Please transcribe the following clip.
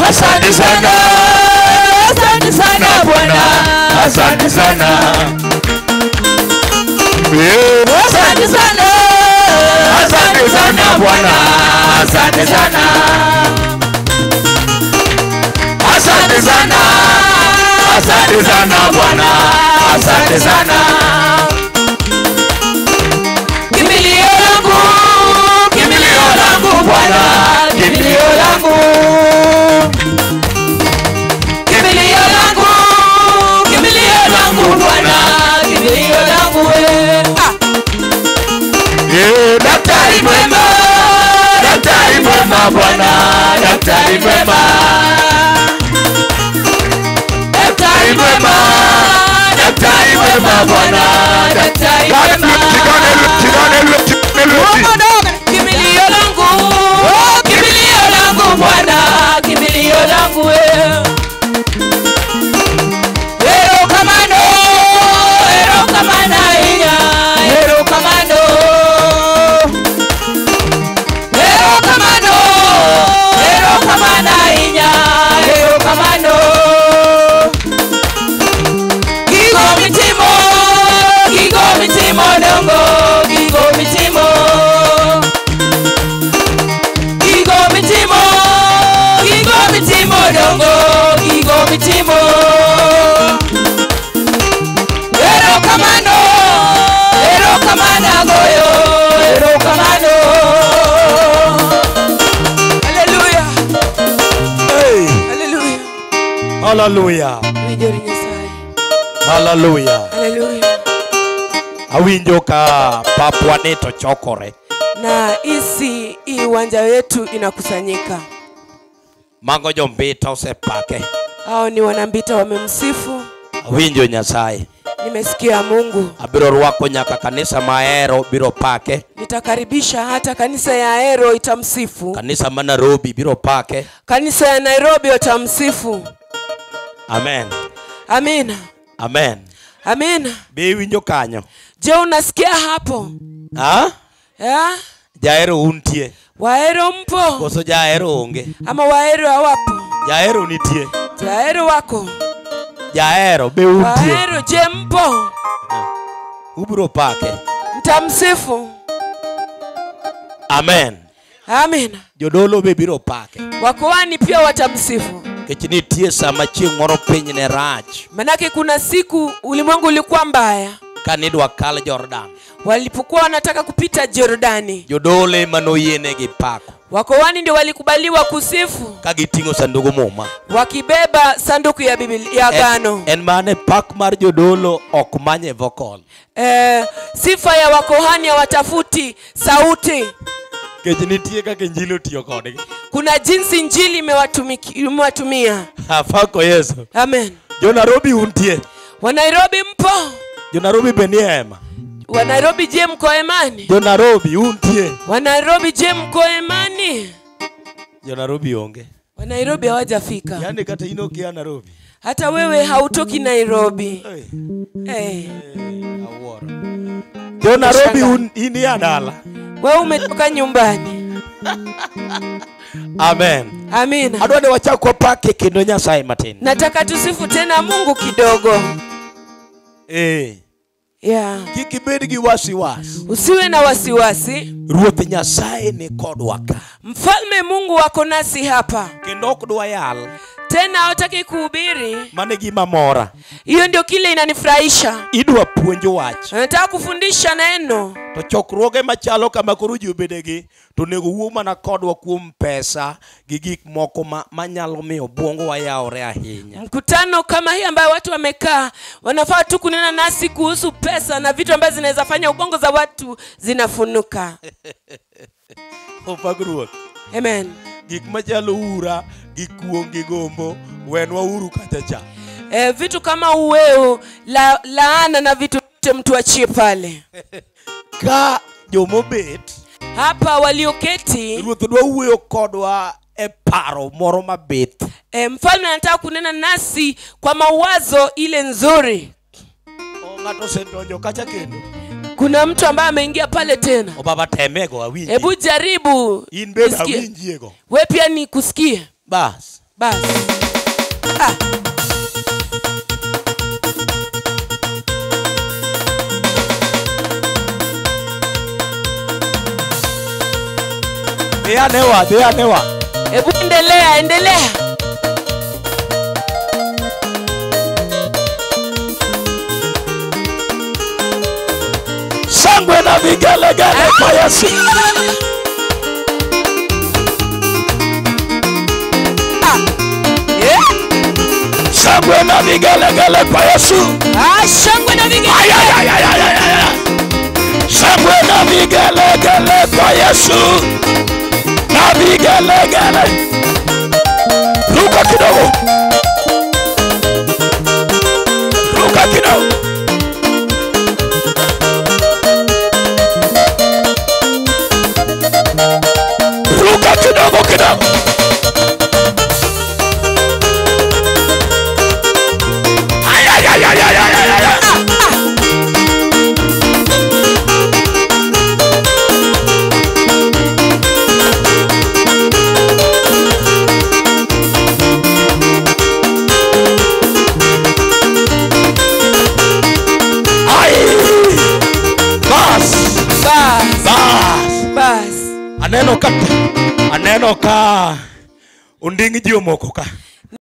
Asante sana, asante sana Bwana, asante sana. Asante sana, asante sana Bwana, asante sana. Asante sana, asante sana Bwana, asante sana. Kimbilio langu Bwana, kimbilio langu. Daktari mwema, daktari mwema Bwana, daktari mwema. Daktari mwema, daktari mwema Bwana, daktari mwema. Kimbilio langu Bwana, kimbilio langu. Hero kamano, hero kamana inya, hero kamano. Hallelujah. Hallelujah. Hallelujah. Awinjo ka papwa neto chokore. Na isi uwanja wetu inakusanyika. Mango jombita osepake. Hao ni wanambita wamemsifu. Awinjo Nyasaye. Nimesikia Mungu. Abiro rwako nyaka kanisa maero biro pake. Nitakaribisha hata kanisa ya Aero itamsifu. Kanisa ma Nairobi biro pake. Kanisa ya Nairobi watamsifu. Amen. Amina. Amen. Amina. Be winjo kanyo. Je, unasikia hapo? Ha? Ya? Jaero untie. Waero mpo? Koso jaero onge. Ama waero hawapo? Jaero nitie. Jaero wako? Jaero be untie. Waero je mpo? Ubiro pake. Mtamsifu. Amen. Amina. Jodolo be biro pake. Wakoani pia watamsifu. Kechinitie sama chieng' moro piny ne rach. Manake kuna siku ulimwengu ulikuwa mbaya. Kanidwa kal Jordan. Walipokuwa wanataka kupita Jordani. Jodole manoyene gi pako. Wakoani ndio walikubaliwa kusifu. Kagitingo sanduku muma. Wakibeba sanduku ya Biblia ya Agano. En mane pak mar jodolo ok manye vocal. Sifa ya wakohani watafuti sauti. Kechinitie kaka injili tiyo kodgi. Kuna jinsi injili imewatumia. Afako Yesu. Amen. Jo Nairobi untie. Wa Nairobi mpo? Jo Nairobi beniema. Wa Nairobi je mko emani? Jo Nairobi untie. Wa Nairobi je mko emani? Jo Nairobi onge. Wa Nairobi hawajafika. Yani kata inokia Nairobi. Hata wewe hautoki Nairobi. Awora. Jo Nairobi ini adala. Wewe umetoka nyumbani. Amen. Amina. Adwani wachako pake kendo Nyasaye matin. Nataka tusifu tena Mungu kidogo. Yeah. Kikibedi gi wasiwasi. Usiwe na wasiwasi. Ruoth Nyasaye ni kodwa ka. Mfalme Mungu wako nasi hapa. Kendo ok dwa yal. Tena hutaki kuhubiri. Mane gima mora. Hiyo ndio kile inanifurahisha. Idwa puonjo wach. Nataka kufundisha neno. To chokruoge machalo kama koro ji obedegi to nego wuo mana kodwa kuom pesa gi gik moko manyalo miyo obwongo wayawre ahinya. Mkutano kama hii ambayo watu wamekaa wanafaa tu kunena nasi kuhusu pesa na vitu ambavyo zinaweza fanya ubongo za watu zinafunuka. Opagruoth. Amen. gik machalo ura, gikuong gi gombo, wenwa uru kachacha. Vitu kama uweo, laana na vitu mtu achie pale. Ka jomobet Hapa walioketi, ruoth dwa wuoyo kodwa e paro moro mabith. Mfalme anataka kunena nasi kwa mawazo ile nzuri. Ng'ato sedonjo kacha kendo. Kuna mtu ambaye ameingia pale tena. Baba temego awinji. Hebu jaribu. In bebe awinjiego. Wewe pia nikusikie. Bas. Deanewa. Hebu endelea. Shangwe na vigelegele kwa Yesu. Shangwe na vigelegele kwa Yesu. Shangwe na vigelegele. Shangwe na vigelegele kwa Yesu. Na vigelegele. Ruka kidogo. Aneno ka unding' ji omoko ka.